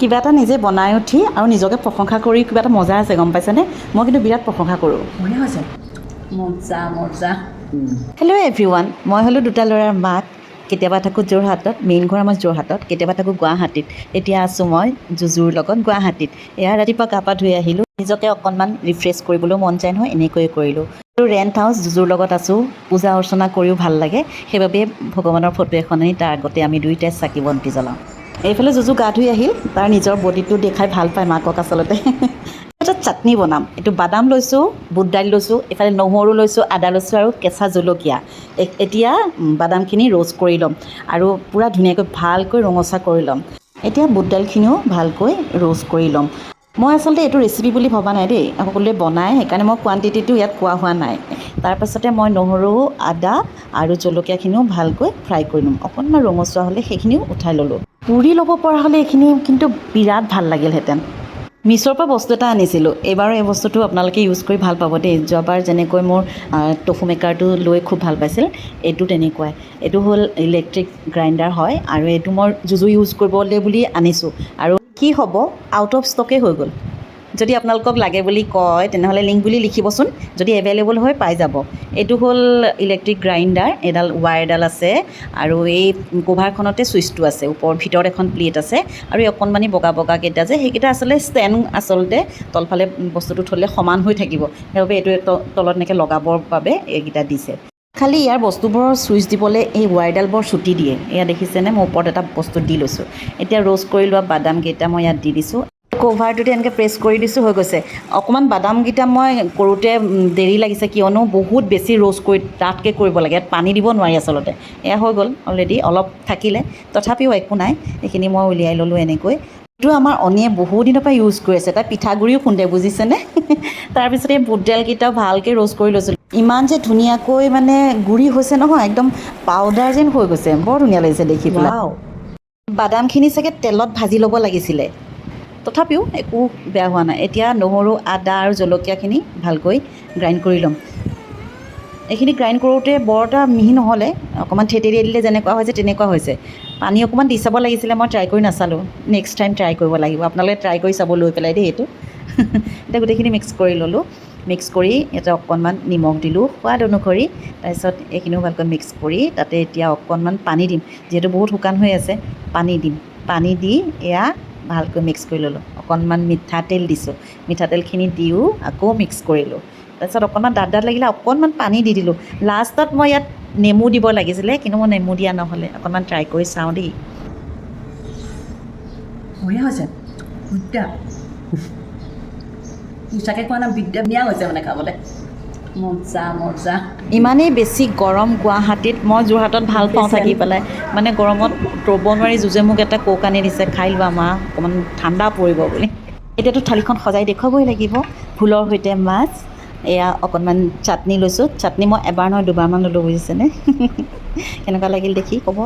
কিবা এটা নিজে বনাই উঠি আৰু নিজকে প্ৰশংসা কৰি কিবা এটা মজা আছে, গম পাইছেনে? মই কিন্তু বিৰাট প্ৰশংসা কৰোঁ। বঢ়িয়া হৈছে, মজা মজা। হেল্ল' এভৰিৱান, মই হ'লোঁ দুটা ল'ৰাৰ মাক। কেতিয়াবা থাকোঁ যোৰহাটত, মেইন ঘৰ আমাৰ যোৰহাটত, কেতিয়াবা থাকোঁ গুৱাহাটীত। এতিয়া আছোঁ মই জুজুৰ লগত গুৱাহাটীত। এয়া ৰাতিপুৱা গা পা ধুই আহিলোঁ, নিজকে অকণমান ৰিফ্ৰেছ কৰিবলৈও মন যায় নহয়, এনেকৈয়ে কৰিলোঁ। আৰু ৰেণ্ট হাউচ জুজুৰ লগত আছোঁ, পূজা অৰ্চনা কৰিও ভাল লাগে, সেইবাবে ভগৱানৰ ফটো এখন আনি তাৰ আগতে আমি দুয়োটাই চাকি বন্তি জ্বলাওঁ। এইফালে জুজু গা ধুই আহিল, তাৰ নিজৰ বডিটো দেখাই ভাল পায় মাকক আচলতে। এটা চাটনি বনাম, এইটো বাদাম লৈছোঁ, বুট দাইল লৈছোঁ, এইফালে নহৰু লৈছোঁ, আদা লৈছোঁ আৰু কেঁচা জলকীয়া। এতিয়া বাদামখিনি ৰ'ষ্ট কৰি ল'ম আৰু পূৰা ধুনীয়াকৈ ভালকৈ ৰঙচুৱা কৰি ল'ম। এতিয়া বুট দাইলখিনিও ভালকৈ ৰ'ষ্ট কৰি ল'ম। মই আচলতে এইটো ৰেচিপি বুলি ভবা নাই দেই, সকলোৱে বনায়, সেইকাৰণে মই কোৱাণ্টিটিটো ইয়াত কোৱা হোৱা নাই। তাৰপাছতে মই নহৰু, আদা আৰু জলকীয়াখিনিও ভালকৈ ফ্ৰাই কৰি ল'ম। অকণমান ৰঙচুৱা হ'লে সেইখিনিও উঠাই ল'লোঁ। পুৰি ল'ব পৰা হ'লে এইখিনি কিন্তু বিৰাট ভাল লাগিলহেঁতেন। মিছ'ৰ পৰা বস্তু এটা আনিছিলোঁ, এইবাৰ এই বস্তুটো আপোনালোকে ইউজ কৰি ভাল পাব দেই। যোৱাবাৰ যেনেকৈ মোৰ টফু মেকাৰটো লৈ খুব ভাল পাইছিল, এইটো তেনেকুৱাই। এইটো হ'ল ইলেক্ট্ৰিক গ্ৰাইণ্ডাৰ হয় আৰু এইটো মই জুজু ইউজ কৰিবলৈ বুলি আনিছোঁ। আৰু কি হ'ব, আউট অফ ষ্টকেই হৈ গ'ল। যদি আপোনালোকক লাগে বুলি কয় তেনেহ'লে লিংক বুলি লিখিবচোন, যদি এভেইলেবল হয় পাই যাব। এইটো হ'ল ইলেক্ট্ৰিক গ্ৰাইণ্ডাৰ, এডাল ৱায়াৰ এডাল আছে আৰু এই কভাৰখনতে ছুইচটো আছে, ভিতৰত এখন প্লেট আছে আৰু এই অকণমানি বগা বগাকেইটা যে সেইকেইটা আচলতে ষ্টেণ্ড, আচলতে তলফালে বস্তুটো থ'লে সমান হৈ থাকিব, সেইবাবে এইটো তলত এনেকৈ লগাবৰ বাবে এইকেইটা দিছে। খালি ইয়াৰ বস্তুবোৰৰ ছুইচ দিবলৈ এই ৱায়াৰডাল বৰ চুটি দিয়ে। এয়া দেখিছেনে, মই ওপৰত এটা বস্তু দি লৈছোঁ। এতিয়া ৰ'ষ্ট কৰি লোৱা বাদামকেইটা মই ইয়াত দি দিছোঁ, কভাৰটোতে এনেকৈ প্ৰেছ কৰি দিছোঁ, হৈ গৈছে। অকণমান বাদামকেইটা মই কৰোঁতে দেৰি লাগিছে, কিয়নো বহুত বেছি ৰ'ষ্ট কৰি ডাঠকৈ কৰিব লাগে, ইয়াত পানী দিব নোৱাৰি আচলতে। এয়া হৈ গ'ল অলৰেডি, অলপ থাকিলে, তথাপিও একো নাই, এইখিনি মই উলিয়াই ল'লোঁ এনেকৈ। এইটো আমাৰ অনিয়ে বহু দিনৰ পৰা ইউজ কৰি আছে, তাই পিঠাগুড়িও খুন্দে, বুজিছেনে? তাৰপিছতে এই বুট দাইলকেইটাও ভালকৈ ৰ'ষ্ট কৰি লৈছিলোঁ। ইমান যে ধুনীয়াকৈ মানে গুড়ি হৈছে নহয়, একদম পাউডাৰ যেন হৈ গৈছে, বৰ ধুনীয়া লাগিছে দেখি পেলাই। বাদামখিনি চাগে তেলত ভাজি ল'ব লাগিছিলে, তথাপিও একো বেয়া হোৱা নাই। এতিয়া নহৰু, আদা আৰু জলকীয়াখিনি ভালকৈ গ্ৰাইণ্ড কৰি ল'ম। এইখিনি গ্ৰাইণ্ড কৰোঁতে বৰ এটা মিহি নহ'লে, অকণমান থেতেলিয়াই দিলে যেনেকুৱা হৈছে তেনেকুৱা হৈছে। পানী অকণমান দি চাব লাগিছিলে, মই ট্ৰাই কৰি নাচালোঁ। নেক্সট টাইম ট্ৰাই কৰিব লাগিব, আপোনালোকে ট্ৰাই কৰি চাব লৈ পেলাই দেই এইটো। এতিয়া গোটেইখিনি মিক্স কৰি ল'লোঁ, মিক্স কৰি ইয়াতে অকণমান নিমখ দিলোঁ সোৱাদ অনুসৰি। তাৰপিছত এইখিনিও ভালকৈ মিক্স কৰি তাতে এতিয়া অকণমান পানী দিম, যিহেতু বহুত শুকান হৈ আছে, পানী দিম। পানী দি এয়া ভালকৈ মিক্স কৰি ল'লোঁ। অকণমান মিঠাতেল দিছোঁ, মিঠাতেলখিনি দিও আকৌ মিক্স কৰিলোঁ। তাৰপিছত অকণমান ডাঠ ডাঠ লাগিলে অকণমান পানী দি দিলোঁ। লাষ্টত মই ইয়াত নেমু দিব লাগিছিলে, কিন্তু মই নেমু দিয়া নহ'লে। অকণমান ট্ৰাই কৰি চাওঁ দেই। বঢ়িয়া হৈছে, বিদ্যা মিছাকৈ কোৱা নাই, বিদ্যা ধুনীয়া হৈছে মানে খাবলৈ, মজা মজা। ইমানেই বেছি গৰম গুৱাহাটীত, মই যোৰহাটত ভাল পাওঁ থাকি পেলাই, মানে গৰমত ৰ'ব নোৱাৰি। জুজে মোক এটা কোক আনি দিছে, খাই লোৱা মা, অকণমান ঠাণ্ডা পৰিব বুলি। এতিয়াতো থালিখন সজাই দেখুৱাবই লাগিব। ভোলৰ সৈতে মাছ, এয়া অকণমান চাটনি লৈছোঁ। চাটনি মই এবাৰ নহয় দুবাৰমান ল'লোঁ, বুজিছেনে? কেনেকুৱা লাগিল দেখি ক'ব।